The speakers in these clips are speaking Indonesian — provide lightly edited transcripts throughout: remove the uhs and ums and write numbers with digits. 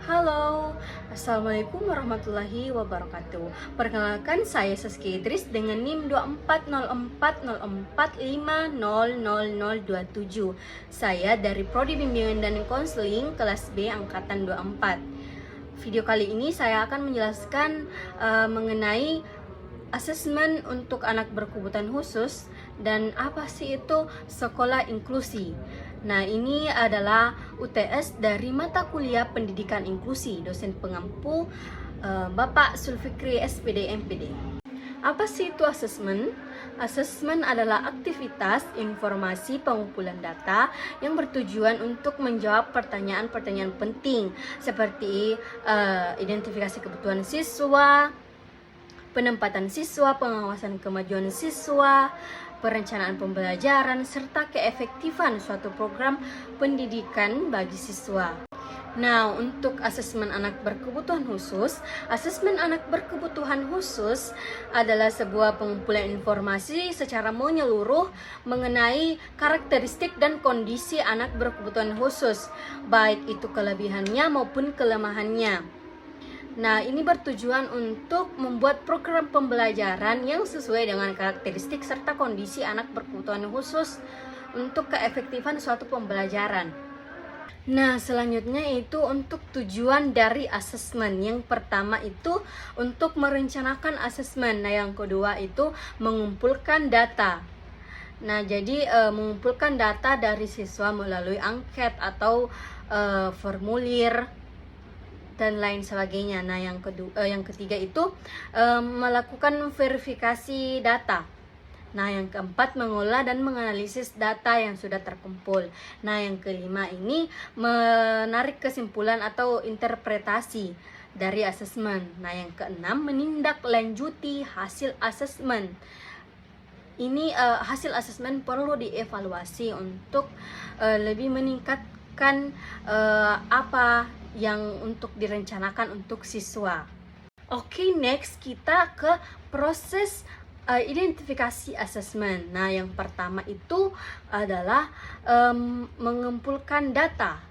Halo, Assalamualaikum warahmatullahi wabarakatuh. Perkenalkan, saya Saskia Idris dengan NIM 240404500027. Saya dari Prodi Bimbingan dan Konseling kelas B angkatan 24. Video kali ini saya akan menjelaskan mengenai asesmen untuk anak berkebutuhan khusus dan apa sih itu sekolah inklusi. Nah, ini adalah UTS dari mata kuliah pendidikan inklusi, dosen pengampu Bapak Sulfikri SPD MPD. Apa sih itu asesmen? Asesmen adalah aktivitas informasi pengumpulan data yang bertujuan untuk menjawab pertanyaan-pertanyaan penting seperti identifikasi kebutuhan siswa, penempatan siswa, pengawasan kemajuan siswa, perencanaan pembelajaran, serta keefektifan suatu program pendidikan bagi siswa. Nah, untuk asesmen anak berkebutuhan khusus, asesmen anak berkebutuhan khusus adalah sebuah pengumpulan informasi secara menyeluruh mengenai karakteristik dan kondisi anak berkebutuhan khusus, baik itu kelebihannya maupun kelemahannya. Nah, ini bertujuan untuk membuat program pembelajaran yang sesuai dengan karakteristik serta kondisi anak berkebutuhan khusus untuk keefektifan suatu pembelajaran. Nah, selanjutnya itu untuk tujuan dari asesmen. Yang pertama itu untuk merencanakan asesmen. Nah, yang kedua itu mengumpulkan data. Nah, jadi mengumpulkan data dari siswa melalui angket atau formulir dan lain sebagainya. Nah, yang ketiga itu melakukan verifikasi data. Nah, yang keempat mengolah dan menganalisis data yang sudah terkumpul. Nah, yang kelima ini menarik kesimpulan atau interpretasi dari asesmen. Nah, yang keenam menindaklanjuti hasil asesmen. Ini hasil asesmen perlu dievaluasi untuk lebih meningkatkan apa yang untuk direncanakan untuk siswa. Oke, next kita ke proses identifikasi asesmen. Nah, yang pertama itu adalah mengumpulkan data.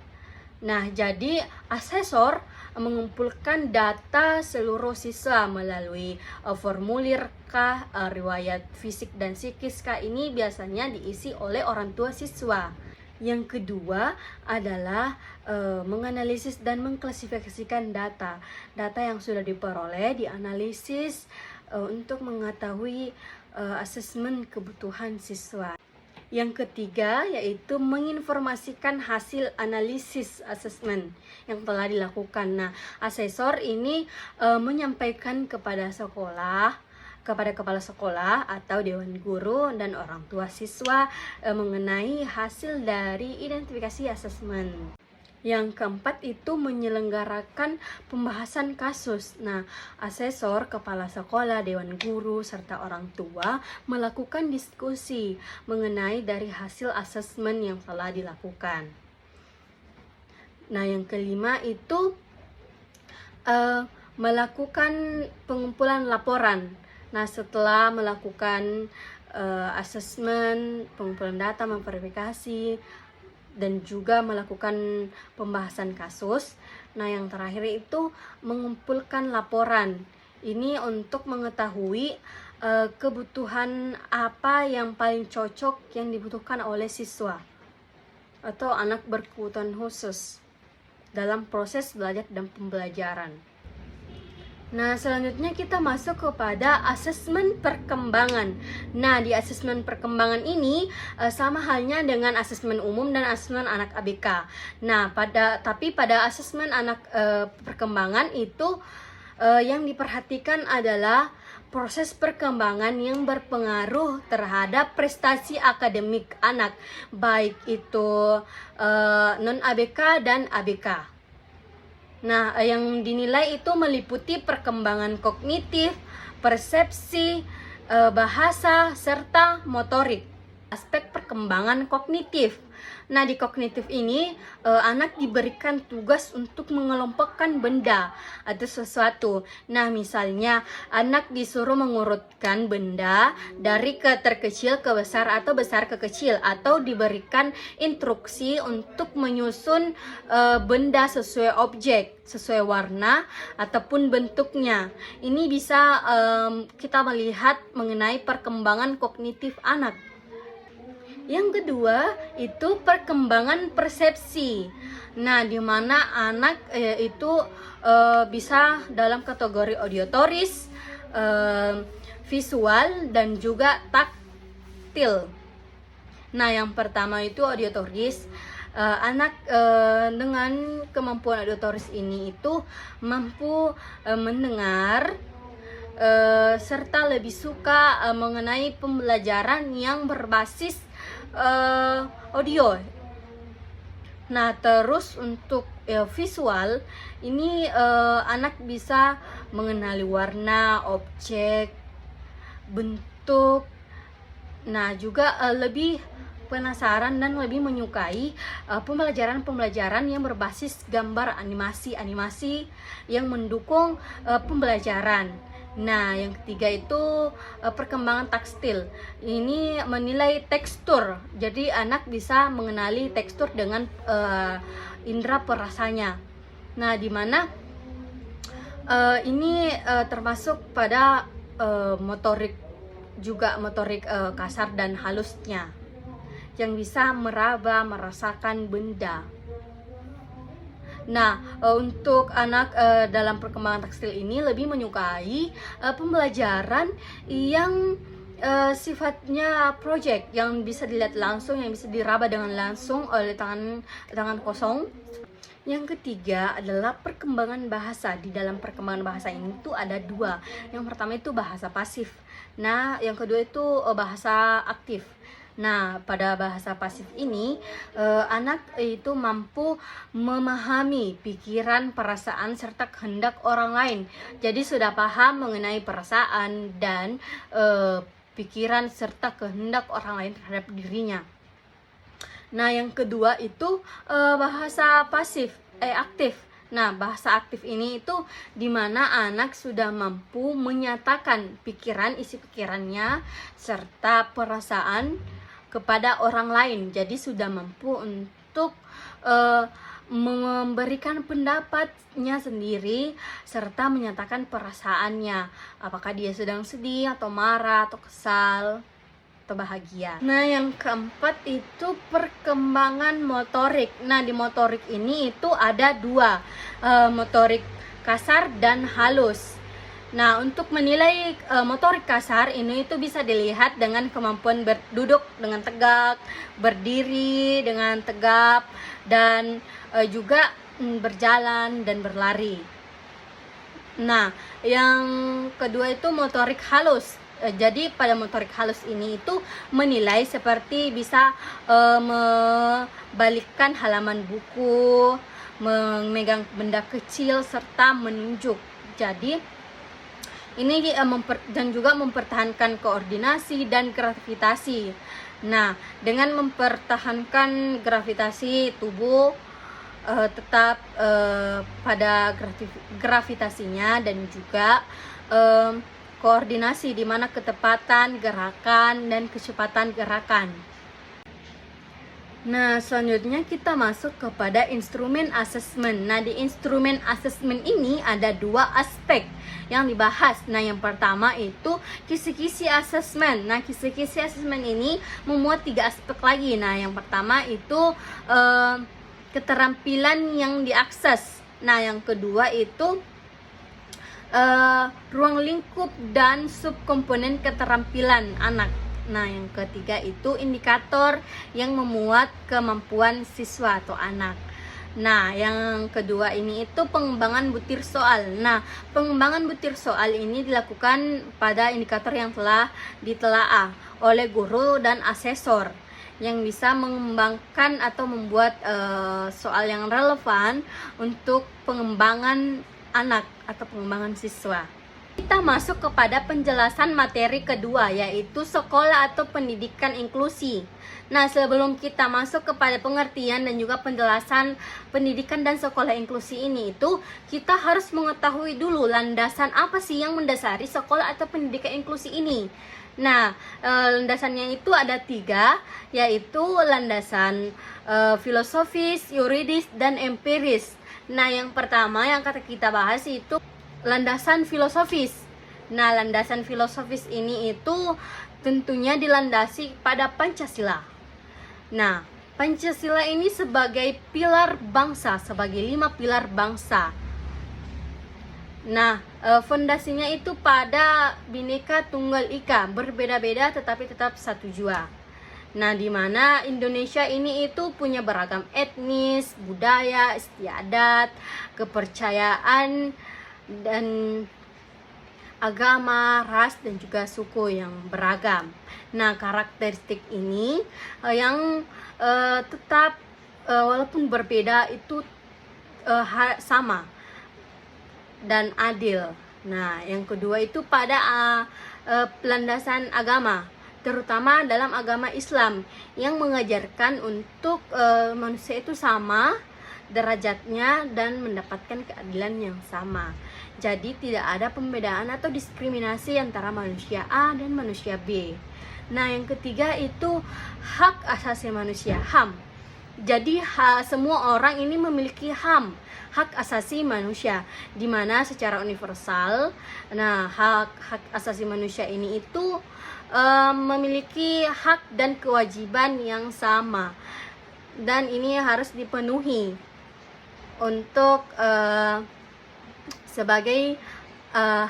Nah, jadi asesor mengumpulkan data seluruh siswa melalui formulir kah, riwayat fisik dan psikis kah, ini biasanya diisi oleh orang tua siswa. Yang kedua adalah menganalisis dan mengklasifikasikan data. Data yang sudah diperoleh dianalisis untuk mengetahui asesmen kebutuhan siswa. Yang ketiga yaitu menginformasikan hasil analisis asesmen yang telah dilakukan. Nah, asesor ini menyampaikan kepada kepala sekolah atau dewan guru dan orang tua siswa mengenai hasil dari identifikasi asesmen. Yang keempat itu menyelenggarakan pembahasan kasus. Nah, asesor, kepala sekolah, dewan guru, serta orang tua melakukan diskusi mengenai dari hasil asesmen yang telah dilakukan. Nah, yang kelima itu melakukan pengumpulan laporan. Nah, setelah melakukan asesmen, pengumpulan data, memverifikasi, dan juga melakukan pembahasan kasus. Nah, yang terakhir itu mengumpulkan laporan. Ini untuk mengetahui kebutuhan apa yang paling cocok yang dibutuhkan oleh siswa atau anak berkebutuhan khusus dalam proses belajar dan pembelajaran. Nah, selanjutnya kita masuk kepada asesmen perkembangan. Nah, di asesmen perkembangan ini sama halnya dengan asesmen umum dan asesmen anak ABK. Nah, tapi pada asesmen anak perkembangan itu yang diperhatikan adalah proses perkembangan yang berpengaruh terhadap prestasi akademik anak, baik itu non ABK dan ABK. Nah, yang dinilai itu meliputi perkembangan kognitif, persepsi, bahasa, serta motorik. Aspek perkembangan kognitif. Nah, di kognitif ini anak diberikan tugas untuk mengelompokkan benda atau sesuatu. Nah, misalnya anak disuruh mengurutkan benda dari terkecil ke besar atau besar ke kecil, atau diberikan instruksi untuk menyusun benda sesuai objek, sesuai warna ataupun bentuknya. Ini bisa kita melihat mengenai perkembangan kognitif anak. Yang kedua itu perkembangan persepsi. Nah, di mana anak itu bisa dalam kategori auditoris, visual, dan juga taktil. Nah, yang pertama itu auditoris. Anak dengan kemampuan auditoris ini itu mampu mendengar serta lebih suka mengenai pembelajaran yang berbasis audio. Nah, terus untuk visual ini anak bisa mengenali warna, objek, bentuk. Nah, juga lebih penasaran dan lebih menyukai pembelajaran yang berbasis gambar, animasi yang mendukung pembelajaran. Nah, yang ketiga itu perkembangan taktil. Ini menilai tekstur. Jadi anak bisa mengenali tekstur dengan indera perasanya. Nah, di mana ini termasuk pada motorik, juga motorik kasar dan halusnya, yang bisa meraba, merasakan benda. Nah, untuk anak dalam perkembangan tekstil ini lebih menyukai pembelajaran yang sifatnya project, yang bisa dilihat langsung, yang bisa diraba dengan langsung oleh tangan kosong. Yang ketiga adalah perkembangan bahasa. Di dalam perkembangan bahasa ini tuh ada dua. Yang pertama itu bahasa pasif. Nah, yang kedua itu bahasa aktif. Nah, pada bahasa pasif ini anak itu mampu memahami pikiran, perasaan, serta kehendak orang lain. Jadi sudah paham mengenai perasaan dan pikiran serta kehendak orang lain terhadap dirinya. Nah, yang kedua itu bahasa pasif, aktif. Nah, bahasa aktif ini itu dimana anak sudah mampu menyatakan pikiran, isi pikirannya, serta perasaan kepada orang lain. Jadi sudah mampu untuk memberikan pendapatnya sendiri serta menyatakan perasaannya, apakah dia sedang sedih atau marah atau kesal atau bahagia. Nah, yang keempat itu perkembangan motorik. Nah, di motorik ini itu ada dua, motorik kasar dan halus. Nah, untuk menilai motorik kasar ini itu bisa dilihat dengan kemampuan berduduk dengan tegak, berdiri dengan tegap, dan juga berjalan dan berlari. Nah, yang kedua itu motorik halus. Jadi pada motorik halus ini itu menilai seperti bisa membalikkan halaman buku, memegang benda kecil, serta menunjuk. Jadi ini dan juga mempertahankan koordinasi dan gravitasi. Nah, dengan mempertahankan gravitasi tubuh tetap pada gravitasinya, dan juga koordinasi di mana ketepatan gerakan dan kecepatan gerakan. Nah, selanjutnya kita masuk kepada instrumen asesmen. Nah, di instrumen asesmen ini ada dua aspek yang dibahas. Nah, yang pertama itu kisi-kisi asesmen. Nah, kisi-kisi asesmen ini memuat tiga aspek lagi. Nah, yang pertama itu keterampilan yang diakses. Nah, yang kedua itu ruang lingkup dan subkomponen keterampilan anak. Nah, yang ketiga itu indikator yang memuat kemampuan siswa atau anak. Nah, yang kedua ini itu pengembangan butir soal. Nah, pengembangan butir soal ini dilakukan pada indikator yang telah ditelaah oleh guru dan asesor, yang bisa mengembangkan atau membuat soal yang relevan untuk pengembangan anak atau pengembangan siswa. Kita masuk kepada penjelasan materi kedua, yaitu sekolah atau pendidikan inklusi. Nah, sebelum kita masuk kepada pengertian dan juga penjelasan pendidikan dan sekolah inklusi ini, kita harus mengetahui dulu landasan apa sih yang mendasari sekolah atau pendidikan inklusi ini. Nah, landasannya itu ada 3, yaitu landasan filosofis, yuridis, dan empiris. Nah, yang pertama yang kita bahas itu landasan filosofis. Nah, landasan filosofis ini itu tentunya dilandasi pada Pancasila. Nah, Pancasila ini sebagai pilar bangsa, sebagai 5 pilar bangsa. Nah, fondasinya itu pada Bhinneka Tunggal Ika, berbeda-beda tetapi tetap satu jua. Nah, di mana Indonesia ini itu punya beragam etnis, budaya, istiadat, kepercayaan, dan agama, ras, dan juga suku yang beragam. Nah, karakteristik ini yang tetap walaupun berbeda itu sama dan adil. Nah, yang kedua itu pada landasan agama, terutama dalam agama Islam yang mengajarkan untuk manusia itu sama derajatnya dan mendapatkan keadilan yang sama. Jadi tidak ada pembedaan atau diskriminasi antara manusia A dan manusia B. Nah, yang ketiga itu hak asasi manusia, HAM. Jadi semua orang ini memiliki HAM, hak asasi manusia, di mana secara universal. Nah, hak asasi manusia ini itu memiliki hak dan kewajiban yang sama, dan ini harus dipenuhi untuk sebagai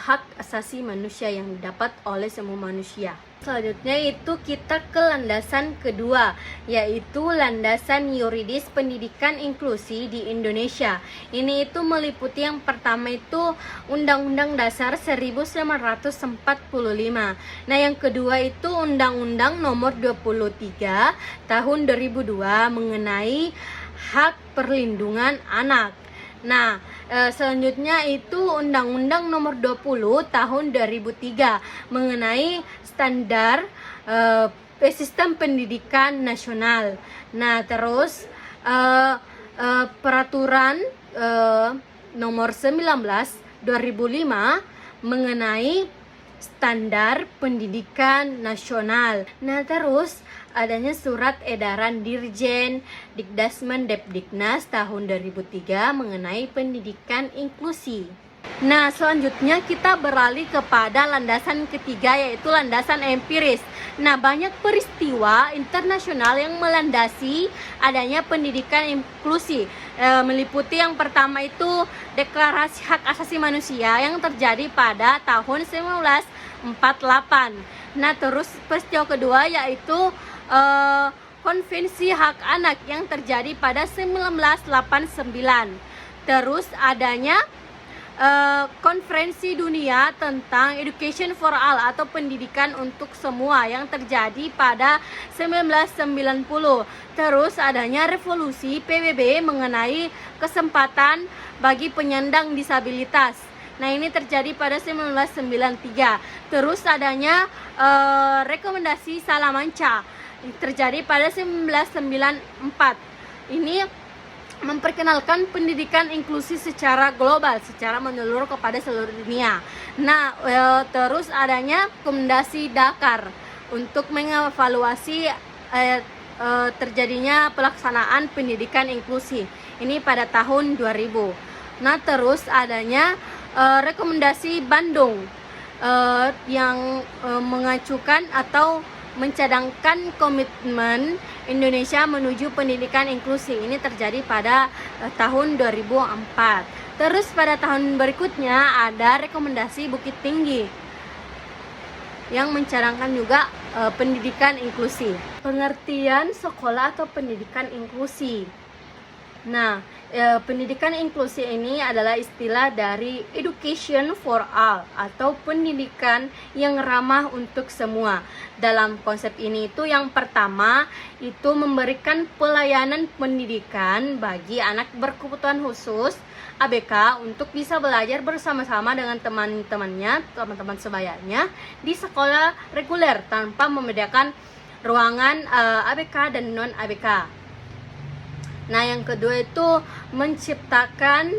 hak asasi manusia yang didapat oleh semua manusia. Selanjutnya itu kita ke landasan kedua, yaitu landasan yuridis pendidikan inklusi di Indonesia. Ini itu meliputi yang pertama itu Undang-Undang Dasar 1945. Nah, yang kedua itu Undang-Undang Nomor 23 Tahun 2002 mengenai hak perlindungan anak. Nah, selanjutnya itu Undang-Undang Nomor 20 Tahun 2003 mengenai standar sistem pendidikan nasional. Nah, terus Peraturan Nomor 19 2005 mengenai standar pendidikan nasional. Nah, terus adanya surat edaran Dirjen Dikdasmen Depdiknas tahun 2003 mengenai pendidikan inklusi. Nah, selanjutnya kita beralih kepada landasan ketiga, yaitu landasan empiris. Nah, banyak peristiwa internasional yang melandasi adanya pendidikan inklusi. Meliputi yang pertama itu Deklarasi Hak Asasi Manusia yang terjadi pada tahun 1948. Nah, terus peristiwa kedua yaitu Konvensi Hak Anak yang terjadi pada 1989. Terus adanya Konferensi Dunia tentang Education for All atau pendidikan untuk semua yang terjadi pada 1990. Terus adanya revolusi PBB mengenai kesempatan bagi penyandang disabilitas. Nah, ini terjadi pada 1993. Terus adanya rekomendasi Salamanca terjadi pada 1994. Ini memperkenalkan pendidikan inklusi secara global, secara menyeluruh kepada seluruh dunia. Nah, terus adanya rekomendasi Dakar untuk mengevaluasi terjadinya pelaksanaan pendidikan inklusi. Ini pada tahun 2000. Nah, terus adanya rekomendasi Bandung yang mengacukan atau mencadangkan komitmen Indonesia menuju pendidikan inklusi. Ini terjadi pada tahun 2004. Terus pada tahun berikutnya ada rekomendasi Bukit Tinggi yang mencadangkan juga pendidikan inklusi. Pengertian sekolah atau pendidikan inklusi. Nah, pendidikan inklusi ini adalah istilah dari Education for All atau pendidikan yang ramah untuk semua. Dalam konsep ini itu yang pertama itu memberikan pelayanan pendidikan bagi anak berkebutuhan khusus ABK untuk bisa belajar bersama-sama dengan teman-teman sebayanya di sekolah reguler tanpa membedakan ruangan ABK dan non-ABK. Nah, yang kedua itu menciptakan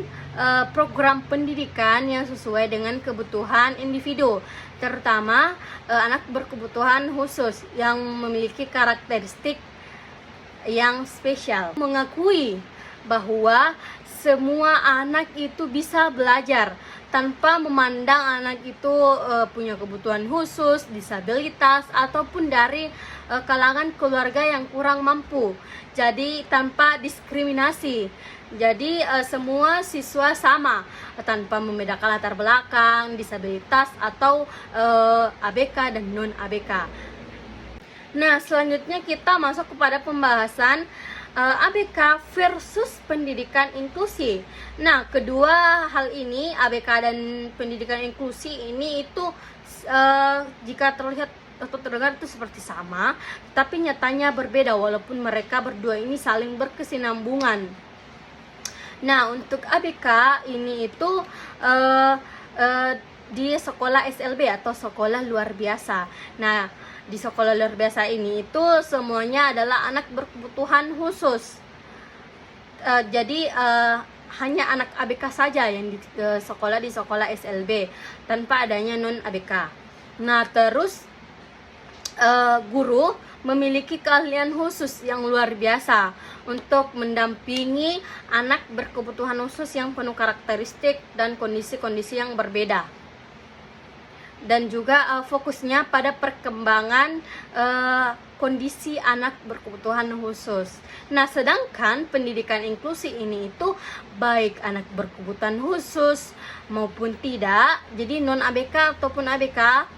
program pendidikan yang sesuai dengan kebutuhan individu, terutama anak berkebutuhan khusus yang memiliki karakteristik yang spesial. Mengakui bahwa semua anak itu bisa belajar tanpa memandang anak itu punya kebutuhan khusus, disabilitas, ataupun dari kalangan keluarga yang kurang mampu. Jadi tanpa diskriminasi. Jadi semua siswa sama tanpa membedakan latar belakang, disabilitas, atau ABK dan non-ABK. Nah, selanjutnya kita masuk kepada pembahasan ABK versus pendidikan inklusi. Nah, kedua hal ini, ABK dan pendidikan inklusi ini itu jika terlihat atau terdengar itu seperti sama, tapi nyatanya berbeda walaupun mereka berdua ini saling berkesinambungan. Nah, untuk ABK ini itu di sekolah SLB atau sekolah luar biasa. Nah, di sekolah luar biasa ini itu semuanya adalah anak berkebutuhan khusus. Jadi hanya anak ABK saja yang di sekolah SLB tanpa adanya non ABK. Nah, terus guru memiliki keahlian khusus yang luar biasa untuk mendampingi anak berkebutuhan khusus yang penuh karakteristik dan kondisi-kondisi yang berbeda. Dan juga fokusnya pada perkembangan kondisi anak berkebutuhan khusus. Nah, sedangkan pendidikan inklusi ini itu baik anak berkebutuhan khusus maupun tidak, jadi non ABK ataupun ABK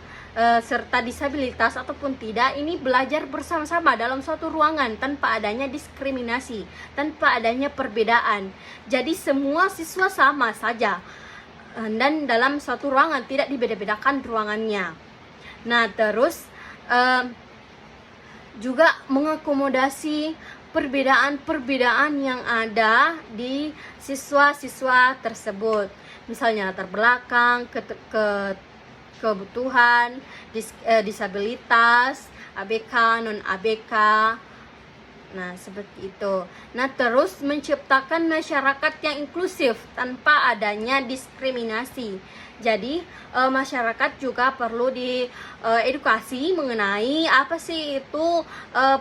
serta disabilitas ataupun tidak, ini belajar bersama-sama dalam suatu ruangan tanpa adanya diskriminasi, tanpa adanya perbedaan. Jadi semua siswa sama saja dan dalam suatu ruangan, tidak dibeda-bedakan ruangannya. Nah, terus juga mengakomodasi perbedaan-perbedaan yang ada di siswa-siswa tersebut, misalnya latar belakang, kebutuhan, disabilitas, ABK, non-ABK. Nah, seperti itu. Nah, terus menciptakan masyarakat yang inklusif tanpa adanya diskriminasi. Jadi, masyarakat juga perlu diedukasi mengenai apa sih itu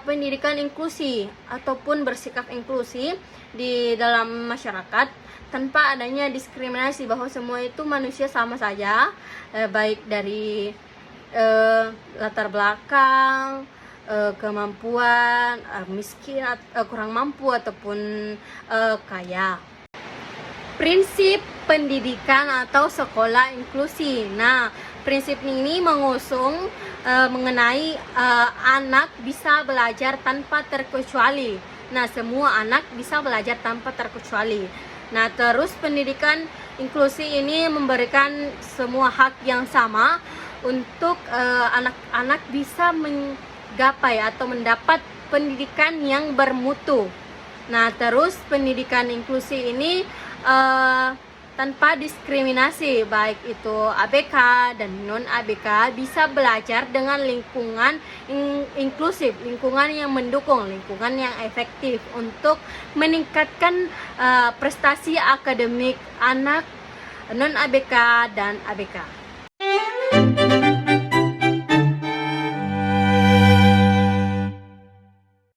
pendidikan inklusi ataupun bersikap inklusi di dalam masyarakat tanpa adanya diskriminasi, bahwa semua itu manusia sama saja, baik dari latar belakang, kemampuan, miskin, kurang mampu ataupun kaya. Prinsip pendidikan atau sekolah inklusi. Nah, prinsip ini mengusung mengenai anak bisa belajar tanpa terkecuali. Nah, semua anak bisa belajar tanpa terkecuali. Nah, terus pendidikan inklusi ini memberikan semua hak yang sama untuk anak-anak bisa menggapai atau mendapat pendidikan yang bermutu. Nah, terus pendidikan inklusi ini tanpa diskriminasi, baik itu ABK dan non-ABK bisa belajar dengan lingkungan inklusif, lingkungan yang mendukung, lingkungan yang efektif untuk meningkatkan prestasi akademik anak non-ABK dan ABK.